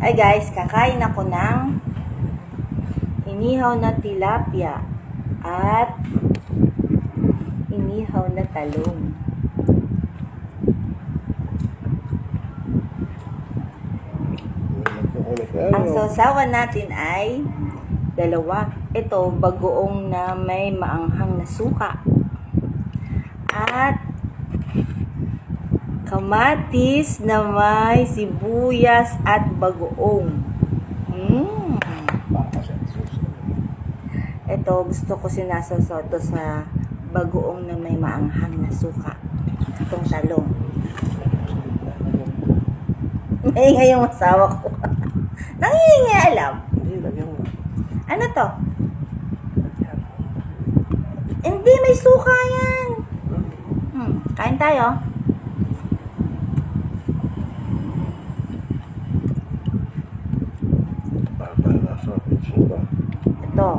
Hi guys, kakain ako ng inihaw na tilapia at inihaw na talong. Ang sausawan natin ay dalawa. Ito, bagoong na may maanghang na suka. At kamatis na may sibuyas at bagoong. Ito, gusto ko sinasasaw to sa bagoong na may maanghang na suka. Itong talong. Nahinga yung asawa ko. Nangingi alam. Ano to? Hindi, may suka yan. Kain tayo. Ito.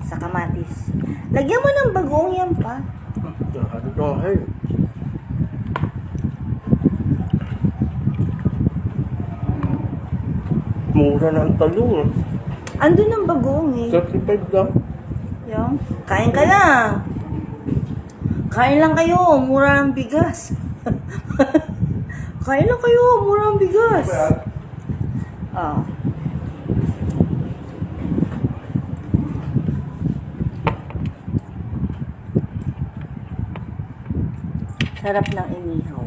Sa kamatis. Lagyan mo ng bagoong yan pa. Mura na ang talong. Andun ang bagoong eh. 35 lang. Yung, kain ka lang. Kain lang kayo, mura ang bigas. Kain lang kayo, mura ang bigas. Oh. Sarap ng inihaw.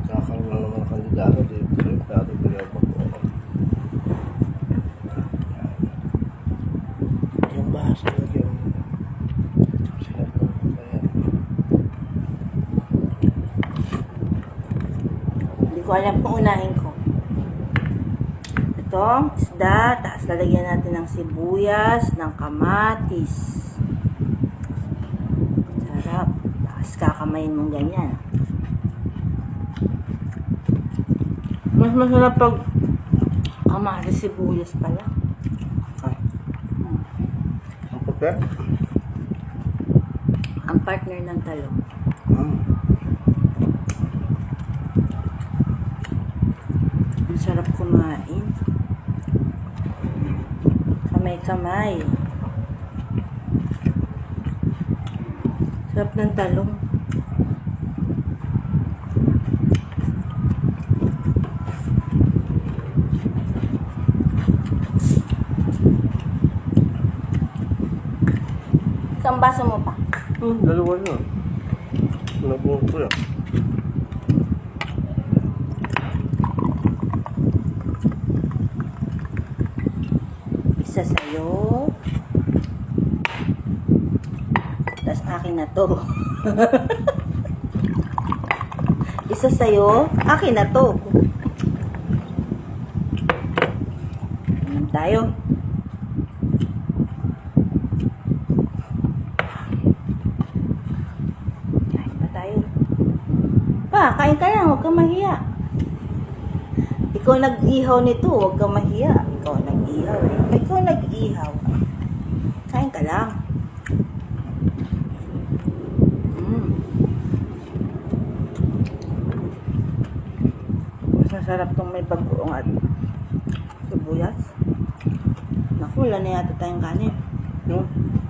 Kakaroon na naman ang kandidato dito. Dito bigyan pa po ako. Yung bahas na lagyan. Hindi ko alam kung unahin ko. Ito, isda. Tapos lalagyan natin ng sibuyas, ng kamatis. Sarap. Tapos kakamayin mong ganyan. Mas masarap pag kamatis sibuyas pala. Ang puti? Ang partner ng talong. Ang sarap kumain. Kamay-kamay. Sarap ng talong. Isang baso mo pa. Dalawa na. Nabuhon ko yan. Isa sa'yo. Tapos akin na to. Isa sa'yo. Akin na to. Ayan tayo. Kain ka lang, huwag kang mahiya. Ikaw nag-ihaw nito, huwag kang mahiya. Ikaw nag-ihaw eh. Ikaw nag-ihaw. Kain ka lang. Mas masarap itong may bagoong at sibuyas. Naku, wala na yata tayong kanin.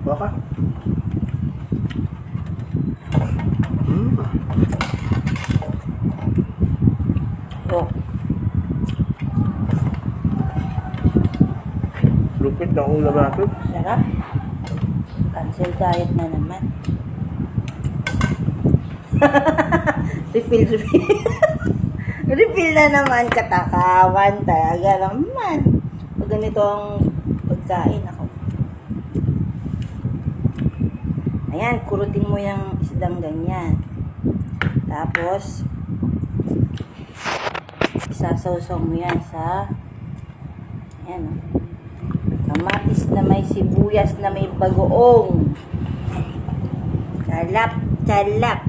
Baka? Oh. Lupit na ulam natin. Sarap. Cancel diet na naman. Refill. Refill na naman. Katakawan talaga naman. Pag ganito ang pagkain ako. Ayan, kurutin mo yung isdang ganyan. Tapos, isasawsaw mo yan sa ayan, kamatis na may sibuyas na may bagoong. Salap, salap.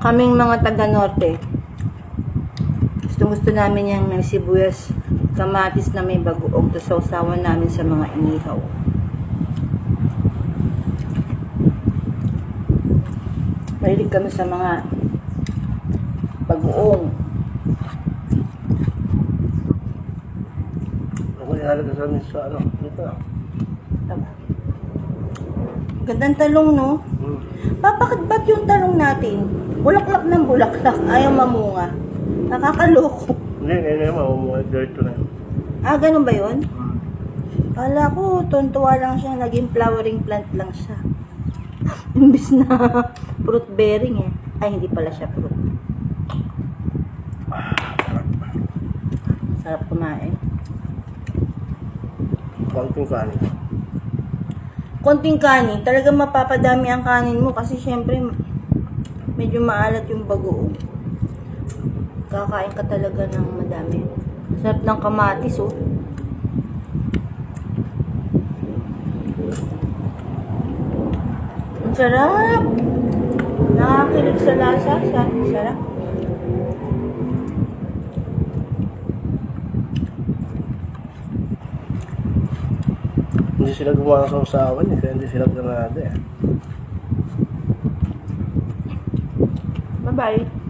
Kaming mga taga-norte, gusto namin yung may sibuyas, kamatis na may bagoong. Tapos sausawan namin sa mga inihaw. Mahilig kami sa mga bagoong. Ako nilalagay sa amin sa ano, dito. Tama. Gandang talong, no? Bakit ba't yung talong natin? Bulaklak ng bulaklak, ayaw mamunga. Nakakaloko. Hindi mamumuhay dito na. Ah, ganun ba yun? Kala ko, tuntua lang siya, naging flowering plant lang siya. Imbis na fruit bearing eh. Ay, hindi pala siya fruit. Sarap kumain. Konting kanin. Konting kanin, talagang mapapadami ang kanin mo kasi syempre medyo maalat yung bagoong. Kakain ka talaga ng madami. Sarap ng kamatis, oh. Ang sarap! Nakakilig sa lasa. Sarap. Hindi sila gumawa sa usawan eh, kaya hindi sila granada eh. Bye-bye.